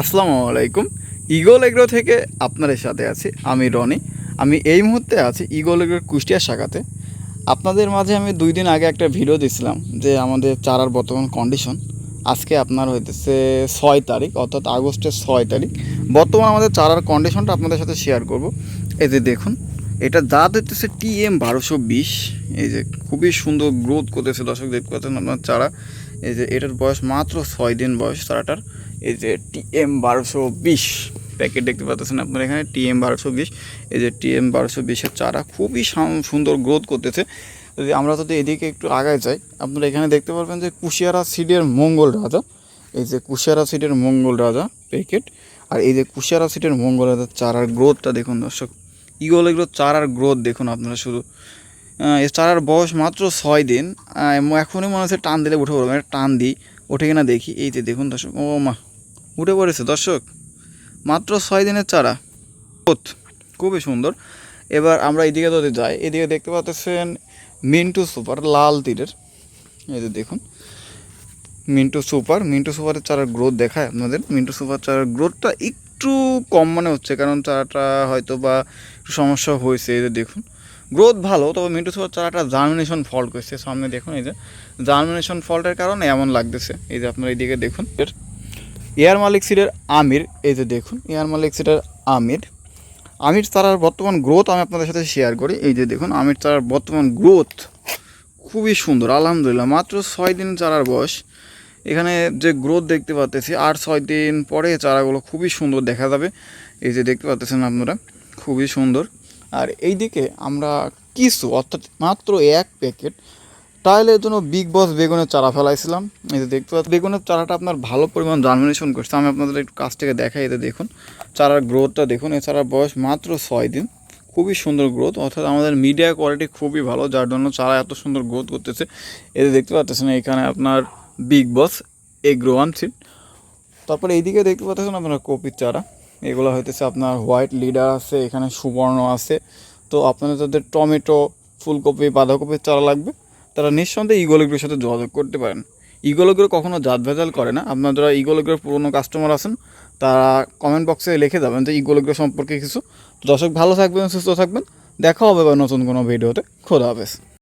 আসসালামু আলাইকুম। Eagle agro থেকে আপনাদের সাথে আছি আমি রনি। আমি এই মুহূর্তে আছি ইগল এগ্রোর কুষ্টিয়া শাখাতে। আপনাদের মাঝে আমি 2 দিন আগে একটা ভিডিও দিয়েছিলাম যে আমাদের চারার বর্তমান কন্ডিশন। আজকে আপনার হইতেছে 6 তারিখ, অর্থাৎ আগস্টের 6 তারিখ। বর্তমান আমাদের চারার কন্ডিশনটা আপনাদের সাথে শেয়ার করব। এই যে দেখুন, এটা জাত হইতেছে TM1220। এই যে খুবই সুন্দর গ্রোথ করতেছে, দর্শক দেখতে পাচ্ছেন আপনার চারা। এই যে এটার বয়স মাত্র 6 দিন বয়স চারাটার। এই যে TM1220 প্যাকেট দেখতে পাচ্ছেন আপনার এখানে TM1220। এই যে TM1220-এর চারা খুবই সুন্দর গ্রোথ করতেছে। যদি আমরা এদিকে একটু আগায় যাই, আপনারা এখানে দেখতে পারবেন যে কুশিয়ারা সিডের মঙ্গল রাজা। এই যে কুশিয়ারা সিডের মঙ্গল রাজা প্যাকেট। আর এই যে কুশিয়ারা সিডের মঙ্গল রাজার চারার গ্রোথটা দেখুন দর্শক। ইগল এগুলো চারার গ্রোথ দেখুন আপনারা শুধু। এই চারার বয়স মাত্র 6 দিন। এখনই মনে হচ্ছে টান দিলে উঠে পড়বে, টান দিই ওঠে কিনা দেখি। এই যে দেখুন দর্শক, ও মা, উঠে পড়েছে দর্শক। মাত্র 6 দিনের চারা, গ্রোথ খুবই সুন্দর। এবার আমরা এইদিকে যদি যাই, এদিকে দেখতে পাচ্ছেন মিন্টু সুপার লাল তীরের। এই যে দেখুন মিন্টু সুপারের চারার গ্রোথ দেখায় আপনাদের। মিন্টু সুপার চারার গ্রোথটা একটু কম মনে হচ্ছে, কারণ চারাটা হয়তো বা একটু সমস্যা হয়েছে। এই যে দেখুন গ্রোথ ভালো, তবে মিন্টু সুপার চারাটা জার্মিনেশন ফল্ট করছে। সামনে দেখুন, এই যে জার্মিনেশন ফল্টের কারণে এমন লাগতেছে। এই যে আপনার এইদিকে দেখুন এয়ার মালিক সিডের আমির। এই যে দেখুন এয়ার মালিক সিডের আমির চারার বর্তমান গ্রোথ আমি আপনাদের সাথে শেয়ার করি। এই যে দেখুন আমির চারার বর্তমান গ্রোথ খুবই সুন্দর, আলহামদুলিল্লাহ। মাত্র 6 দিন চারার বয়স। এখানে যে গ্রোথ দেখতে পাচ্ছি, আর 6 দিন পরে চারাগুলো খুবই সুন্দর দেখা যাবে। এই যে দেখতে পাচ্ছেন আপনারা, খুবই সুন্দর। আর এই দিকে আমরা কিছু, অর্থাৎ মাত্র 1 প্যাকেট ট্রায়ালের জন্য বিগ বস বেগুনের চারা ফেলাইছিলাম। এই যে দেখতে পাচ্ছি বেগুনের চারাটা আপনার ভালো পরিমাণ জার্মিনেশন করছে। আমি আপনাদের একটু কাছ থেকে দেখাই। এতে দেখুন চারার গ্রোথটা দেখুন। এই চারার বয়স মাত্র 6 দিন, খুবই সুন্দর গ্রোথ। অর্থাৎ আমাদের মিডিয়া কোয়ালিটি খুবই ভালো, যার জন্য চারা এত সুন্দর গ্রোথ করতেছে। এতে দেখতে পাচ্ছেন এখানে আপনার বিগ বস এগ্রো আনছিল। তারপরে এইদিকে দেখতে পাচ্ছেন আপনার কপির চারা। এগুলো হইতেছে আপনার হোয়াইট লিডার আছে, এখানে সুবর্ণ আছে। তো আপনাদের যাদের টমেটো, ফুলকপি, বাঁধাকপির চারা লাগবে, তারা নিঃসন্দেহে ইগল এগ্রোর সাথে যোগাযোগ করতে পারেন। ইগল এগ্রো কখনো জাত ভেজাল করে না। আপনারা যারা ইগল এগ্রোর পুরনো কাস্টমার আছেন, তারা কমেন্ট বক্সে লিখে যাবেন যে ইগল এগ্রো সম্পর্কে কিছু। তো দর্শক ভালো থাকবেন, সুস্থ থাকবেন। দেখা হবে বা নতুন কোনো ভিডিওতে। খোদা হাফেজ।